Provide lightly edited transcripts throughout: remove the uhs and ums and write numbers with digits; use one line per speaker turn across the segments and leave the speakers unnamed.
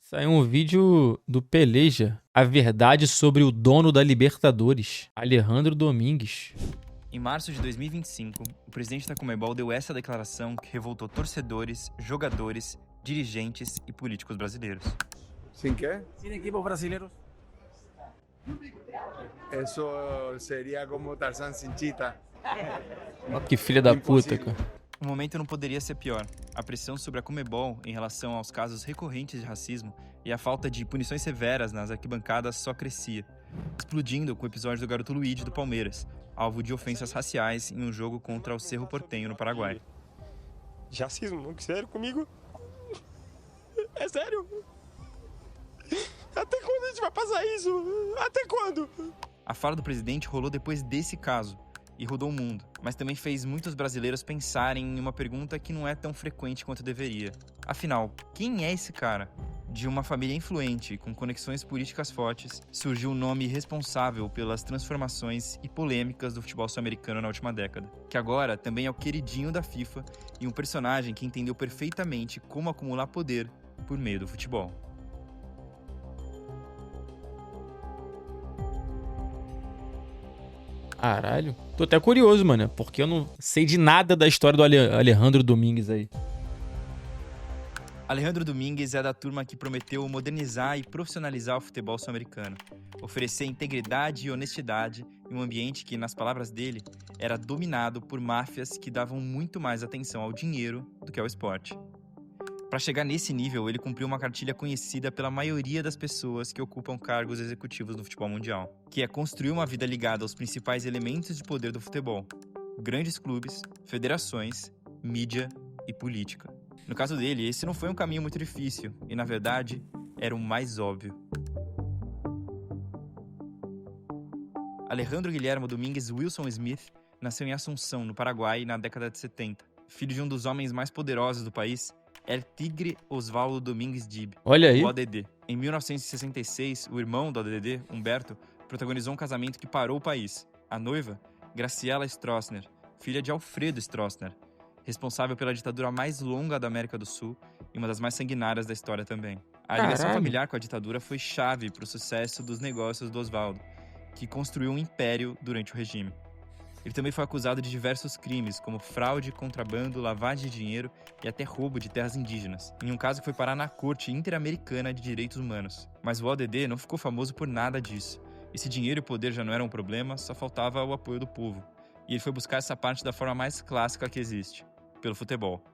Saiu um vídeo do Peleja, a verdade sobre o dono da Libertadores, Alejandro Domingues.
Em março de 2025, o presidente da Conmebol deu essa declaração que revoltou torcedores, jogadores, dirigentes e políticos brasileiros.
¿Sin qué?
Sin equipos brasileños.
Eso sería como Tarzán sin chita.
Ó, que filha da puta,
Impossível.
cara.
O momento não poderia ser pior. A pressão sobre a Conmebol em relação aos casos recorrentes de racismo e a falta de punições severas nas arquibancadas só crescia, explodindo com o episódio do garoto Luigi do Palmeiras, alvo de ofensas raciais em um jogo contra o Cerro Porteño no Paraguai.
De racismo? Não, sério comigo? É sério? Até quando a gente vai passar isso? Até quando?
A fala do presidente rolou depois desse caso e rodou o mundo, mas também fez muitos brasileiros pensarem em uma pergunta que não é tão frequente quanto deveria. Afinal, quem é esse cara? De uma família influente, com conexões políticas fortes, surgiu um nome responsável pelas transformações e polêmicas do futebol sul-americano na última década, que agora também é o queridinho da FIFA e um personagem que entendeu perfeitamente como acumular poder por meio do futebol.
Caralho. Tô até curioso, mano, porque eu não sei de nada da história do Alejandro Domingues aí.
Alejandro Domingues é da turma que prometeu modernizar e profissionalizar o futebol sul-americano, oferecer integridade e honestidade em um ambiente que, nas palavras dele, era dominado por máfias que davam muito mais atenção ao dinheiro do que ao esporte. Para chegar nesse nível, ele cumpriu uma cartilha conhecida pela maioria das pessoas que ocupam cargos executivos no futebol mundial, que é construir uma vida ligada aos principais elementos de poder do futebol: grandes clubes, federações, mídia e política. No caso dele, esse não foi um caminho muito difícil e, na verdade, era o mais óbvio. Alejandro Guilhermo Domingues Wilson Smith nasceu em Assunção, no Paraguai, na década de 70. Filho de um dos homens mais poderosos do país, El Tigre Osvaldo Domingues Dib,
Olha aí.
o ODD. Em 1966, o irmão do ODD, Humberto, protagonizou um casamento que parou o país. A noiva, Graciela Stroessner, filha de Alfredo Stroessner, responsável pela ditadura mais longa da América do Sul e uma das mais sanguinárias da história também. A ligação
Caralho.
familiar com a ditadura foi chave para o sucesso dos negócios do Osvaldo, que construiu um império durante o regime. Ele também foi acusado de diversos crimes, como fraude, contrabando, lavagem de dinheiro e até roubo de terras indígenas, em um caso que foi parar na Corte Interamericana de Direitos Humanos. Mas o ODD não ficou famoso por nada disso. E se dinheiro e poder já não eram um problema, só faltava o apoio do povo. E ele foi buscar essa parte da forma mais clássica que existe: pelo futebol.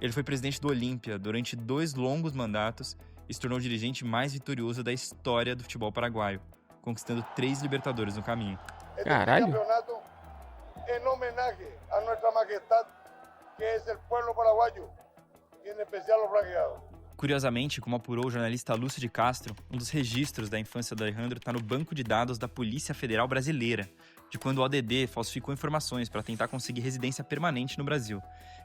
Ele foi presidente do Olímpia durante 2 longos mandatos e se tornou o dirigente mais vitorioso da história do futebol paraguaio, conquistando 3 Libertadores no caminho.
Caralho.
En homenaje a nuestra majestad, que es el pueblo paraguayo, y en especial los franqueados.
Curiosamente, como apurou o jornalista Lúcio de Castro, um dos registros da infância do Alejandro está no banco de dados da Polícia Federal Brasileira, de quando o ODD falsificou informações para tentar conseguir residência permanente no Brasil,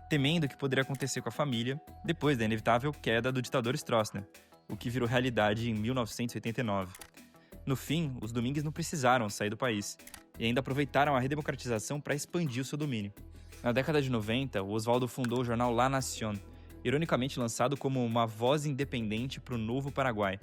temendo o que poderia acontecer com a família depois da inevitável queda do ditador Stroessner, o que virou realidade em 1989. No fim, os Domingues não precisaram sair do país e ainda aproveitaram a redemocratização para expandir o seu domínio. Na década de 90, o Osvaldo fundou o jornal La Nación, ironicamente lançado como uma voz independente para o novo Paraguai.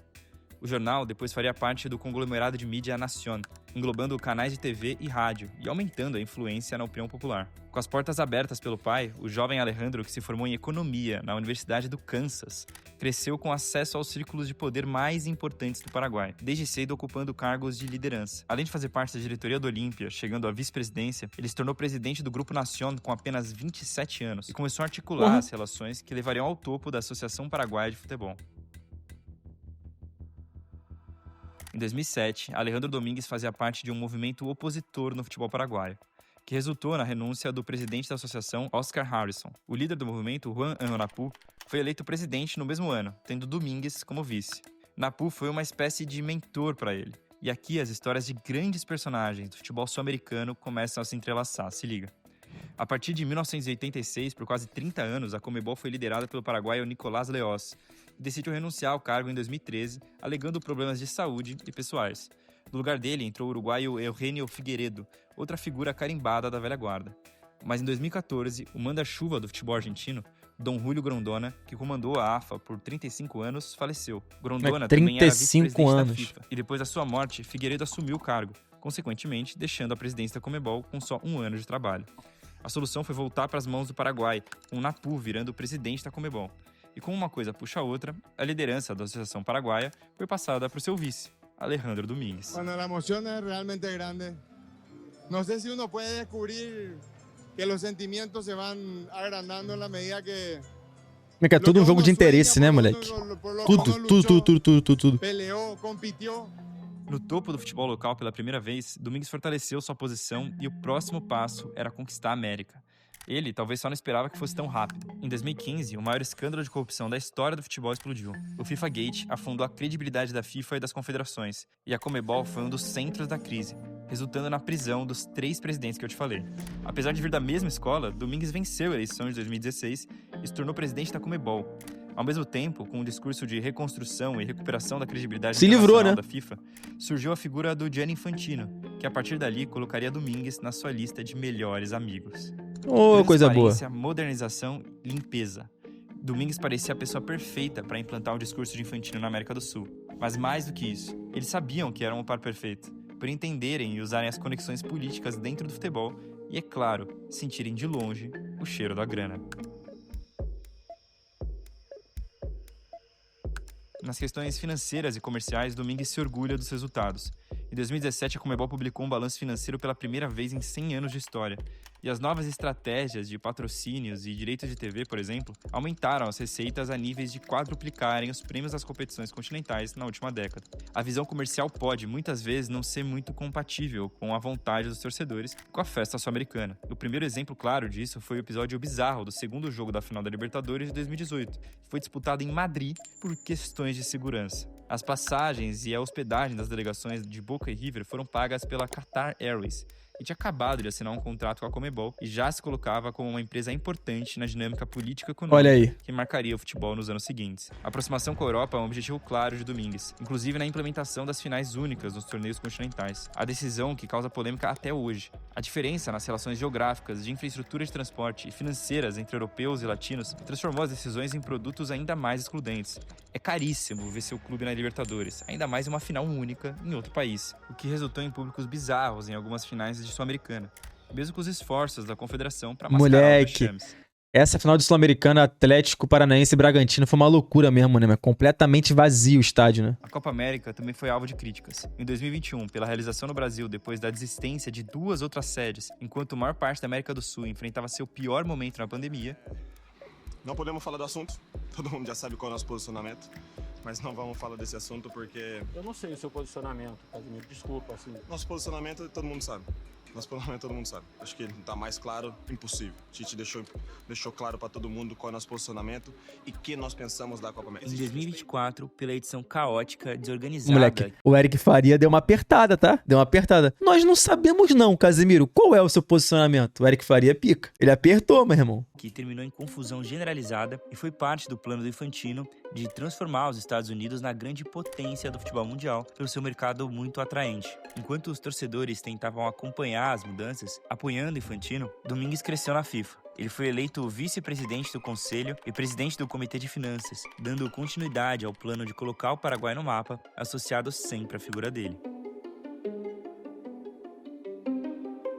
O jornal depois faria parte do conglomerado de mídia Nación, englobando canais de TV e rádio e aumentando a influência na opinião popular. Com as portas abertas pelo pai, o jovem Alejandro, que se formou em economia na Universidade do Kansas, cresceu com acesso aos círculos de poder mais importantes do Paraguai, desde cedo ocupando cargos de liderança. Além de fazer parte da diretoria do Olímpia, chegando à vice-presidência, ele se tornou presidente do Grupo Nación com apenas 27 anos e começou a articular as relações que levariam ao topo da Associação Paraguaia de Futebol. Em 2007, Alejandro Domingues fazia parte de um movimento opositor no futebol paraguaio, que resultou na renúncia do presidente da associação, Oscar Harrison. O líder do movimento, Juan Ano Napu, foi eleito presidente no mesmo ano, tendo Domingues como vice. Napu foi uma espécie de mentor para ele. E aqui as histórias de grandes personagens do futebol sul-americano começam a se entrelaçar, se liga. A partir de 1986, por quase 30 anos, a Conmebol foi liderada pelo paraguaio Nicolás Leoz, que decidiu renunciar ao cargo em 2013, alegando problemas de saúde e pessoais. No lugar dele entrou o uruguaio Eugenio Figueiredo, outra figura carimbada da velha guarda. Mas em 2014, o manda-chuva do futebol argentino, Dom Julio Grondona, que comandou a AFA por 35 anos, faleceu. Grondona
35
também era vice-presidente
anos.
da FIFA, e depois da sua morte, Figueiredo assumiu o cargo, consequentemente deixando a presidência da Conmebol com só 1 ano de trabalho. A solução foi voltar para as mãos do Paraguai, com o Napu virando o presidente da Conmebol. E como uma coisa puxa a outra, a liderança da Associação Paraguaia foi passada para o seu vice, Alejandro Domingues.
Quando a emoção é realmente grande, não sei se uno pode descobrir que os sentimentos se vão agrandando na medida que...
É tudo um jogo de interesse, né, moleque? Tudo.
Peleou, competiu.
No topo do futebol local pela primeira vez, Domingues fortaleceu sua posição e o próximo passo era conquistar a América. Ele talvez só não esperava que fosse tão rápido. Em 2015, o maior escândalo de corrupção da história do futebol explodiu. O FIFA Gate afundou a credibilidade da FIFA e das confederações, e a Conmebol foi um dos centros da crise, resultando na prisão dos 3 presidentes que eu te falei. Apesar de vir da mesma escola, Domingues venceu a eleição de 2016 e se tornou presidente da Conmebol. Ao mesmo tempo, com um discurso de reconstrução e recuperação da credibilidade internacional da FIFA, surgiu a figura do Gianni Infantino, que a partir dali colocaria Domingues na sua lista de melhores amigos.
Coisa boa.
Modernização, limpeza. Domingues parecia a pessoa perfeita para implantar o discurso de Infantino na América do Sul. Mas mais do que isso, eles sabiam que eram um par perfeito, por entenderem e usarem as conexões políticas dentro do futebol e, é claro, sentirem de longe o cheiro da grana. Nas questões financeiras e comerciais, Domingues se orgulha dos resultados. Em 2017, a Conmebol publicou um balanço financeiro pela primeira vez em 100 anos de história. E as novas estratégias de patrocínios e direitos de TV, por exemplo, aumentaram as receitas a níveis de quadruplicarem os prêmios das competições continentais na última década. A visão comercial pode, muitas vezes, não ser muito compatível com a vontade dos torcedores e com a festa sul-americana. O primeiro exemplo claro disso foi o episódio bizarro do segundo jogo da final da Libertadores de 2018, que foi disputado em Madrid por questões de segurança. As passagens e a hospedagem das delegações de Boca e River foram pagas pela Qatar Airways, e tinha acabado de assinar um contrato com a Conmebol e já se colocava como uma empresa importante na dinâmica político-econômica que marcaria o futebol nos anos seguintes. A aproximação com a Europa é um objetivo claro de Domingues, inclusive na implementação das finais únicas nos torneios continentais. A decisão que causa polêmica até hoje. A diferença nas relações geográficas, de infraestrutura de transporte e financeiras entre europeus e latinos transformou as decisões em produtos ainda mais excludentes. É caríssimo ver seu clube na Libertadores, ainda mais uma final única em outro país, o que resultou em públicos bizarros em algumas finais de Sul-Americana, mesmo com os esforços da Confederação para mascarar os chames.
Essa final de Sul-Americana, Atlético Paranaense e Bragantino foi uma loucura mesmo, né? Completamente vazio o estádio, né?
A Copa América também foi alvo de críticas. Em 2021, pela realização no Brasil depois da desistência de 2 outras sedes, enquanto a maior parte da América do Sul enfrentava seu pior momento na pandemia.
Não podemos falar do assunto, todo mundo já sabe qual é o nosso posicionamento, mas não vamos falar desse assunto porque...
Eu não sei o seu posicionamento, Casimiro, desculpa, assim.
Nosso posicionamento todo mundo sabe. Acho que tá mais claro, impossível. A gente deixou claro para todo mundo qual é o nosso posicionamento e o que nós pensamos da Copa América.
Em 2024, pela edição caótica, desorganizada...
Moleque, o Eric Faria deu uma apertada, tá? Deu uma apertada. Nós não sabemos não, Casimiro, qual é o seu posicionamento? O Eric Faria pica. Ele apertou, meu irmão.
Que terminou em confusão generalizada e foi parte do plano do Infantino de transformar os Estados Unidos na grande potência do futebol mundial pelo seu mercado muito atraente. Enquanto os torcedores tentavam acompanhar as mudanças, apoiando Infantino, Domingues cresceu na FIFA. Ele foi eleito vice-presidente do Conselho e presidente do Comitê de Finanças, dando continuidade ao plano de colocar o Paraguai no mapa, associado sempre à figura dele.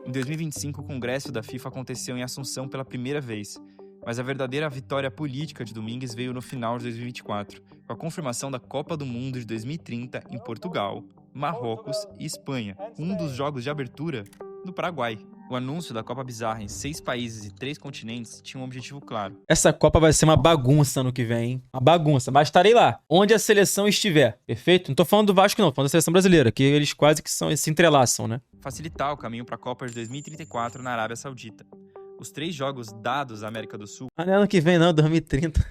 Em 2025, o Congresso da FIFA aconteceu em Assunção pela primeira vez, mas a verdadeira vitória política de Domingues veio no final de 2024, com a confirmação da Copa do Mundo de 2030 em Portugal, Marrocos e Espanha, um dos jogos de abertura do Paraguai. O anúncio da Copa Bizarra em 6 países e 3 continentes tinha um objetivo claro.
Essa Copa vai ser uma bagunça ano que vem, hein? Uma bagunça, mas estarei lá, onde a seleção estiver, perfeito? Não tô falando do Vasco não, tô falando da seleção brasileira, que eles quase que se entrelaçam, né?
Facilitar o caminho para a Copa de 2034 na Arábia Saudita. Os 3 jogos dados à América do Sul...
Ah, não é ano que vem não, 2030.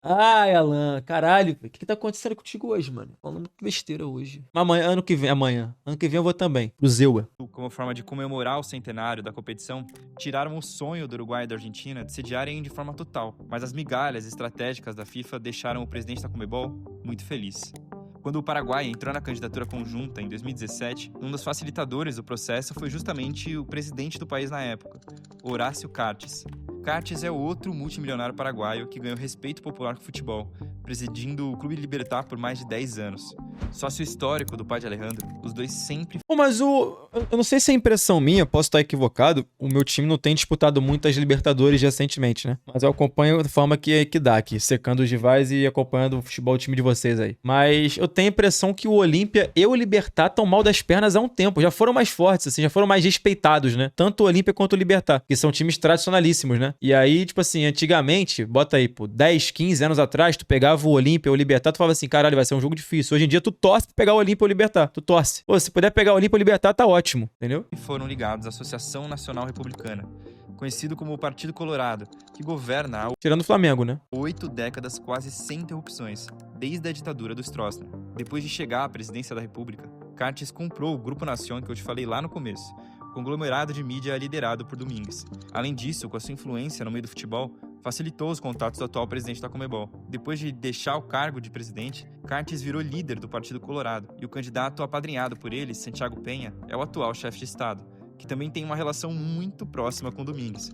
Ai, Alan, caralho, o que tá acontecendo contigo hoje, mano? Falando muito besteira hoje. Ano que vem eu vou também, pro Zewa.
Como forma de comemorar o centenário da competição, tiraram o sonho do Uruguai e da Argentina de sediarem de forma total, mas as migalhas estratégicas da FIFA deixaram o presidente da Conmebol muito feliz. Quando o Paraguai entrou na candidatura conjunta em 2017, um dos facilitadores do processo foi justamente o presidente do país na época, Horácio Cartes. Cartes é outro multimilionário paraguaio que ganhou respeito popular com o futebol, presidindo o Clube Libertad por mais de 10 anos. Sócio histórico do pai de Alejandro, os dois sempre...
Pô, mas eu não sei se é impressão minha, posso estar equivocado, o meu time não tem disputado muitas Libertadores recentemente, né? Mas eu acompanho da forma que dá aqui, secando os rivais e acompanhando o futebol do time de vocês aí. Mas eu tenho a impressão que o Olímpia e o Libertad estão mal das pernas há um tempo, já foram mais fortes, assim, já foram mais respeitados, né? Tanto o Olímpia quanto o Libertad, que são times tradicionalíssimos, né? E aí, tipo assim, antigamente, bota aí, pô, 10, 15 anos atrás, tu pegava o Olímpia ou o Libertad, tu falava assim, caralho, vai ser um jogo difícil. Hoje em dia, tu torce pra pegar o Olímpia ou o Libertad. Tu torce. Pô, se puder pegar o Olímpia ou o Libertad, tá ótimo, entendeu?
E foram ligados à Associação Nacional Republicana, conhecido como o Partido Colorado, que governa há
Tirando o Flamengo, né?
8 décadas quase sem interrupções, desde a ditadura do Stroessner. Depois de chegar à presidência da República, Cartes comprou o Grupo Nación, que eu te falei lá no começo, conglomerado de mídia liderado por Domingues. Além disso, com a sua influência no meio do futebol, facilitou os contatos do atual presidente da Conmebol. Depois de deixar o cargo de presidente, Cartes virou líder do Partido Colorado, e o candidato apadrinhado por ele, Santiago Peña, é o atual chefe de Estado, que também tem uma relação muito próxima com Domingues.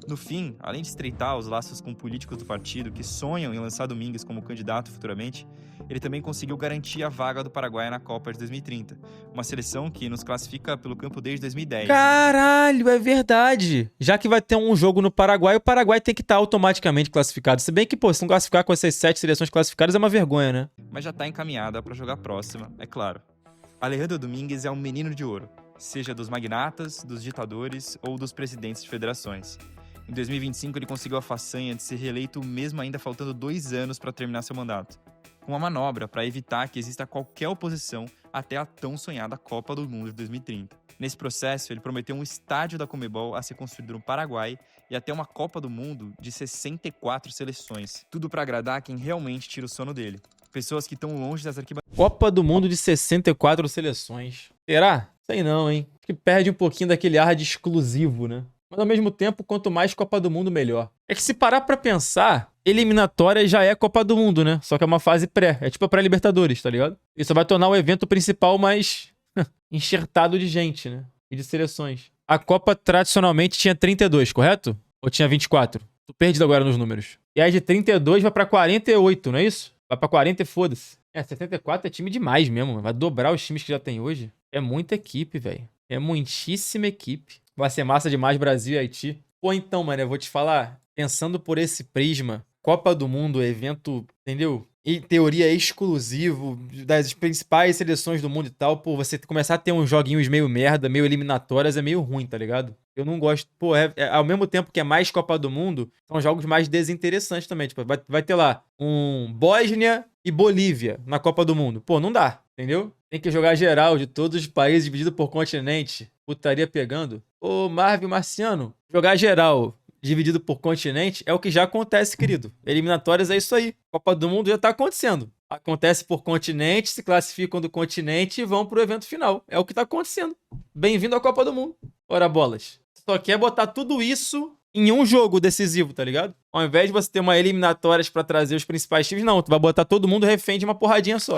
No fim, além de estreitar os laços com políticos do partido que sonham em lançar Domingues como candidato futuramente, ele também conseguiu garantir a vaga do Paraguai na Copa de 2030, uma seleção que nos classifica pelo campo desde 2010.
Caralho, é verdade. Já que vai ter um jogo no Paraguai, o Paraguai tem que estar automaticamente classificado. Se bem que, pô, se não classificar com essas 7 seleções classificadas é uma vergonha, né?
Mas já está encaminhada para jogar a próxima, é claro. Alejandro Domingues é um menino de ouro, seja dos magnatas, dos ditadores ou dos presidentes de federações. Em 2025, ele conseguiu a façanha de ser reeleito mesmo ainda faltando 2 anos para terminar seu mandato, com uma manobra para evitar que exista qualquer oposição até a tão sonhada Copa do Mundo de 2030. Nesse processo, ele prometeu um estádio da Conmebol a ser construído no Paraguai e até uma Copa do Mundo de 64 seleções. Tudo para agradar quem realmente tira o sono dele. Pessoas que estão longe das arquibancadas.
Copa do Mundo de 64 seleções. Será? Sei não, hein? Acho que perde um pouquinho daquele ar de exclusivo, né? Mas ao mesmo tempo, quanto mais Copa do Mundo, melhor. É que se parar pra pensar, eliminatória já é Copa do Mundo, né? Só que é uma fase pré. É tipo a pré-Libertadores, tá ligado? Isso vai tornar o evento principal mais enxertado de gente, né? E de seleções. A Copa tradicionalmente tinha 32, correto? Ou tinha 24? Tô perdido agora nos números. E aí de 32 vai pra 48, não é isso? Vai pra 40 e foda-se. 74 é time demais mesmo. Vai dobrar os times que já tem hoje. É muita equipe, velho. É muitíssima equipe. Vai ser massa demais Brasil e Haiti. Pô, então, mano, eu vou te falar. Pensando por esse prisma, Copa do Mundo, evento, entendeu? Em teoria exclusivo das principais seleções do mundo e tal. Pô, você começar a ter uns joguinhos meio merda, meio eliminatórias, é meio ruim, tá ligado? Eu não gosto. Pô, ao mesmo tempo que é mais Copa do Mundo, são jogos mais desinteressantes também. Tipo, vai ter lá um Bósnia e Bolívia na Copa do Mundo. Pô, não dá, entendeu? Tem que jogar geral de todos os países dividido por continente. Putaria pegando. Ô, Marvin Marciano, jogar geral dividido por continente é o que já acontece, querido. Eliminatórias é isso aí. Copa do Mundo já tá acontecendo. Acontece por continente, se classificam do continente e vão pro evento final. É o que tá acontecendo. Bem-vindo à Copa do Mundo. Ora, bolas. Só quer botar tudo isso em um jogo decisivo, tá ligado? Ao invés de você ter uma eliminatórias pra trazer os principais times, não. Tu vai botar todo mundo refém de uma porradinha só.